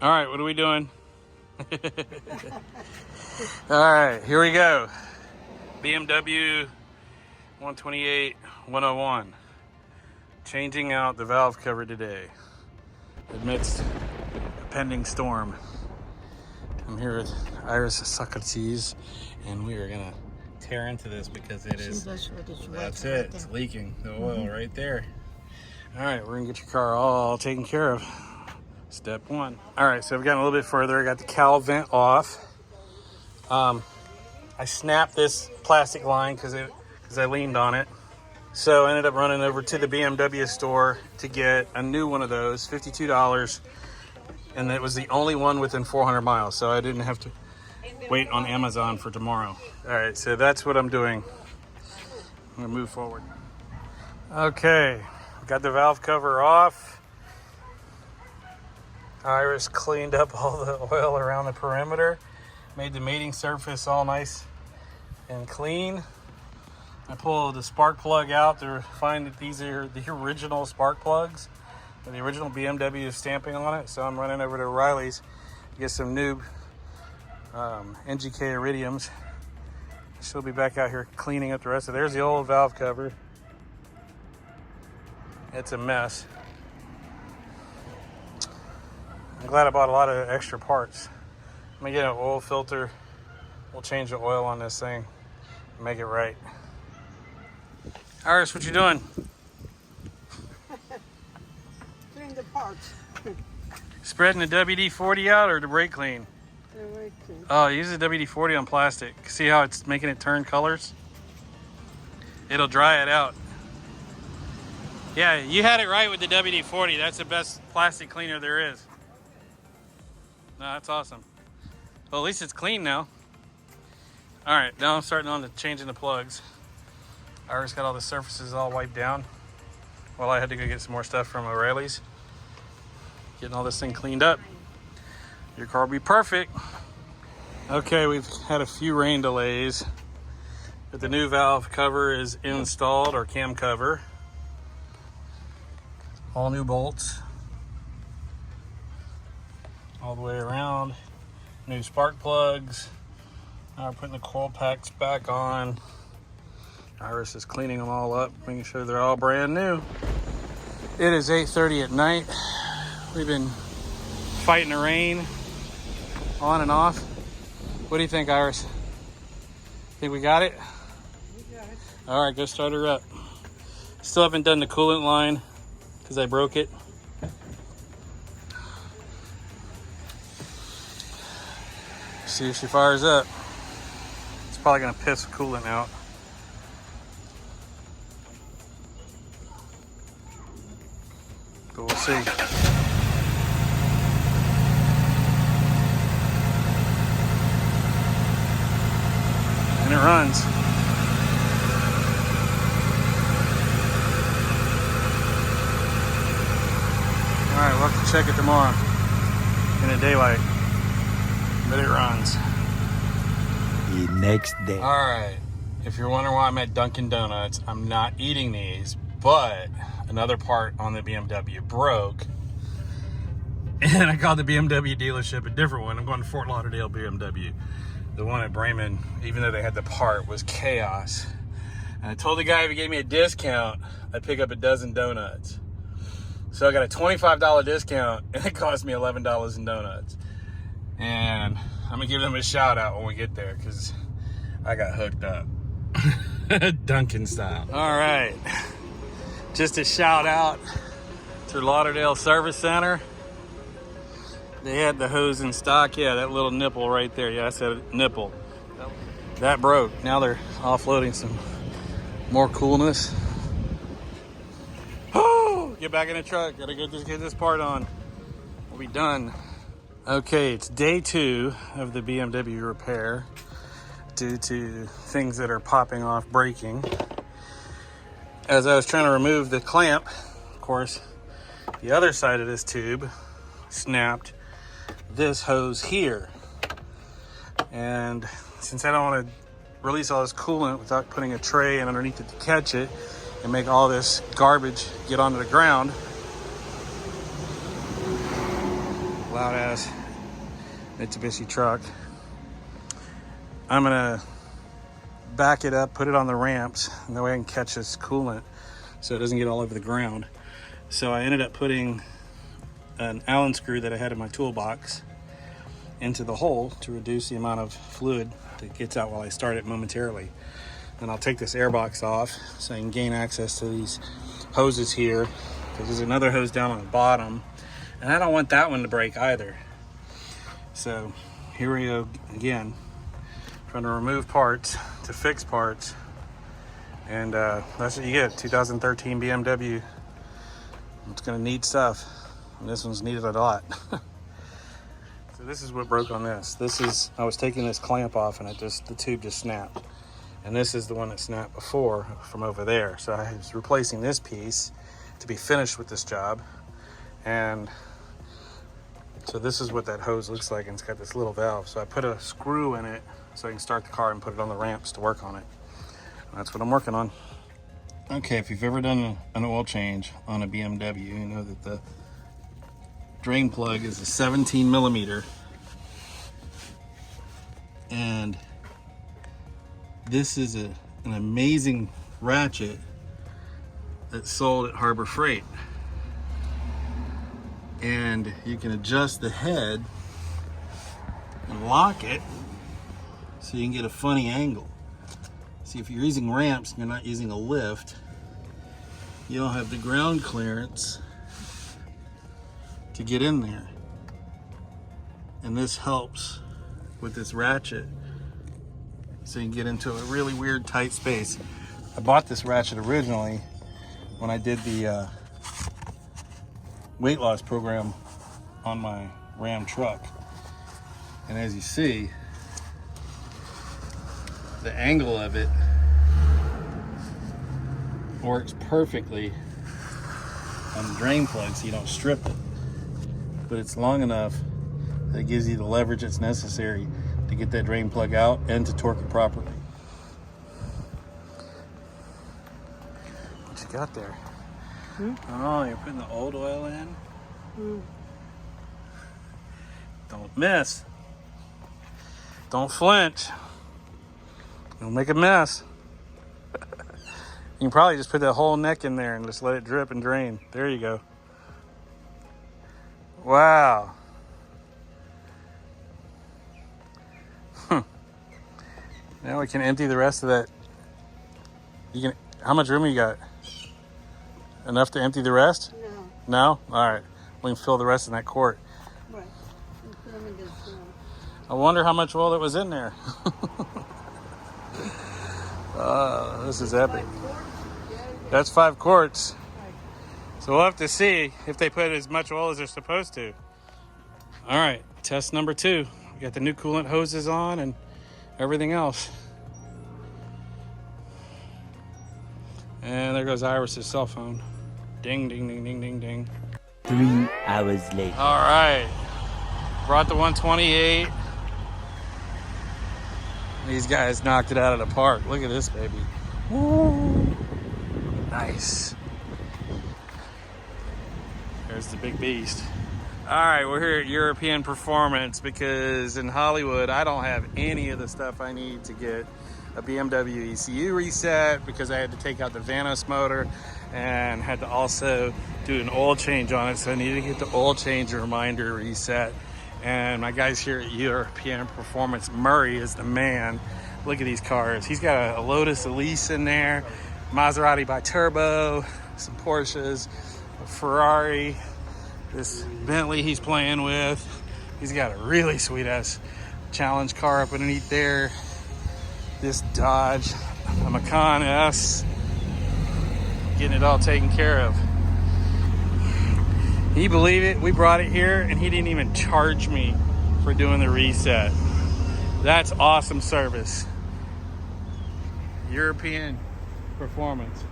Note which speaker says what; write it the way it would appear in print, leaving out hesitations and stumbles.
Speaker 1: All right, what are we doing? All right, here we go. BMW 128 101. Changing out the valve cover today amidst a pending storm. I'm here with Iris Socrates, and we are gonna tear into this because it is. That's it. It's leaking the oil right there. All right, we're gonna get your car all taken care of. Step one. All right, so I've gotten a little bit further. I got the cowl vent off. I snapped this plastic line because I leaned on it. So I ended up running over to the BMW store to get a new one of those, $52. And it was the only one within 400 miles. So I didn't have to wait on Amazon for tomorrow. All right, so that's what I'm doing. I'm gonna move forward. Okay, got the valve cover off. Iris cleaned up all the oil around the perimeter, made the mating surface all nice and clean. I pulled the spark plug out to find that these are the original spark plugs, the original BMW stamping on it. So I'm running over to O'Reilly's to get some new NGK Iridiums. She'll be back out here cleaning up the rest of it. There's the old valve cover. It's a mess. I'm glad I bought a lot of extra parts. I'm gonna get an oil filter. We'll change the oil on this thing and make it right. Iris, what you doing?
Speaker 2: Doing the parts.
Speaker 1: Spreading the WD-40 out or the brake clean?
Speaker 2: The brake clean.
Speaker 1: Oh, use the WD-40 on plastic. See how it's making it turn colors? It'll dry it out. Yeah, you had it right with the WD-40. That's the best plastic cleaner there is. No, that's awesome. Well, at least it's clean now. All right, now I'm starting on to changing the plugs. Iris got all the surfaces all wiped down. Well, I had to go get some more stuff from O'Reilly's. Getting all this thing cleaned up. Your car will be perfect. Okay, we've had a few rain delays, but the new valve cover is installed, or cam cover. All new bolts. All the way around. New spark plugs. Now we're putting the coil packs back on. Iris is cleaning them all up, making sure they're all brand new. It is 8:30 at night. We've been fighting the rain on and off. What do you think, Iris? Think we got it?
Speaker 2: We got it.
Speaker 1: All right, go start her up. Still haven't done the coolant line because I broke it. See if she fires up. It's probably gonna piss coolant out. But we'll see. And it runs. All right, we'll have to check it tomorrow in the daylight. But it runs.
Speaker 3: The next day.
Speaker 1: All right. If you're wondering why I'm at Dunkin' Donuts, I'm not eating these, but another part on the BMW broke. And I called the BMW dealership a different one. I'm going to Fort Lauderdale BMW. The one at Bremen, even though they had the part, was chaos. And I told the guy if he gave me a discount, I'd pick up a dozen donuts. So I got a $25 discount, and it cost me $11 in donuts. And I'm gonna give them a shout out when we get there because I got hooked up. Dunkin' style. All right. Just a shout out to Lauderdale Service Center. They had the hose in stock. Yeah, that little nipple right there. Yeah, I said nipple. That broke. Now they're offloading some more coolness. Oh, get back in the truck. Gotta get this part on. We'll be done. Okay, it's day 2 of the BMW repair due to things that are popping off, breaking. As I was trying to remove the clamp, of course, the other side of this tube snapped this hose here. And since I don't want to release all this coolant without putting a tray and underneath it to catch it and make all this garbage get onto the ground, loud ass Mitsubishi truck. I'm gonna back it up, put it on the ramps, and that way I can catch this coolant so it doesn't get all over the ground. So I ended up putting an Allen screw that I had in my toolbox into the hole to reduce the amount of fluid that gets out while I start it momentarily. Then I'll take this air box off so I can gain access to these hoses here, because there's another hose down on the bottom, and I don't want that one to break either. So here we go again, trying to remove parts to fix parts, and that's what you get. 2013 BMW. It's gonna need stuff, and this one's needed a lot. So this is what broke on this. I was taking this clamp off and the tube just snapped. And this is the one that snapped before from over there. So I was replacing this piece to be finished with this job. And so this is what that hose looks like, and it's got this little valve. So I put a screw in it so I can start the car and put it on the ramps to work on it. And that's what I'm working on. Okay, if you've ever done an oil change on a BMW, you know that the drain plug is a 17 millimeter, and this is an amazing ratchet that's sold at Harbor Freight, and you can adjust the head and lock it so you can get a funny angle. See, if you're using ramps and you're not using a lift, you don't have the ground clearance to get in there, and this helps with this ratchet so you can get into a really weird tight space. I bought this ratchet originally when I did the weight loss program on my Ram truck, and as you see, the angle of it works perfectly on the drain plug so you don't strip it. But it's long enough that it gives you the leverage that's necessary to get that drain plug out and to torque it properly. What you got there? Oh, you're putting the old oil in? Don't miss. Don't flinch. Don't make a mess. You can probably just put that whole neck in there and just let it drip and drain. There you go. Wow. Now we can empty the rest of that. How much room you got? Enough to empty the rest?
Speaker 2: No.
Speaker 1: No? All right. We can fill the rest in that quart.
Speaker 2: Right. And put them in this one.
Speaker 1: I wonder how much oil that was in there. This is epic. That's 5 quarts. So we'll have to see if they put as much oil as they're supposed to. All right, test number 2. We got the new coolant hoses on and everything else. And there goes Iris's cell phone. Ding, ding, ding, ding, ding, ding.
Speaker 3: 3 hours later.
Speaker 1: All right, brought the 128. These guys knocked it out of the park. Look at this baby. Woo. Nice. There's the big beast. All right, we're here at European Performance because in Hollywood, I don't have any of the stuff I need to get a BMW ECU reset, because I had to take out the Vanos motor and had to also do an oil change on it. So I needed to get the oil change reminder reset. And my guys here at European Performance, Murray is the man. Look at these cars. He's got a Lotus Elise in there, Maserati Biturbo, some Porsches, a Ferrari, this Bentley he's playing with. He's got a really sweet ass challenge car up underneath there. This Dodge, a Macan S, getting it all taken care of. Can you believe it? We brought it here and he didn't even charge me for doing the reset. That's awesome service. European Performance.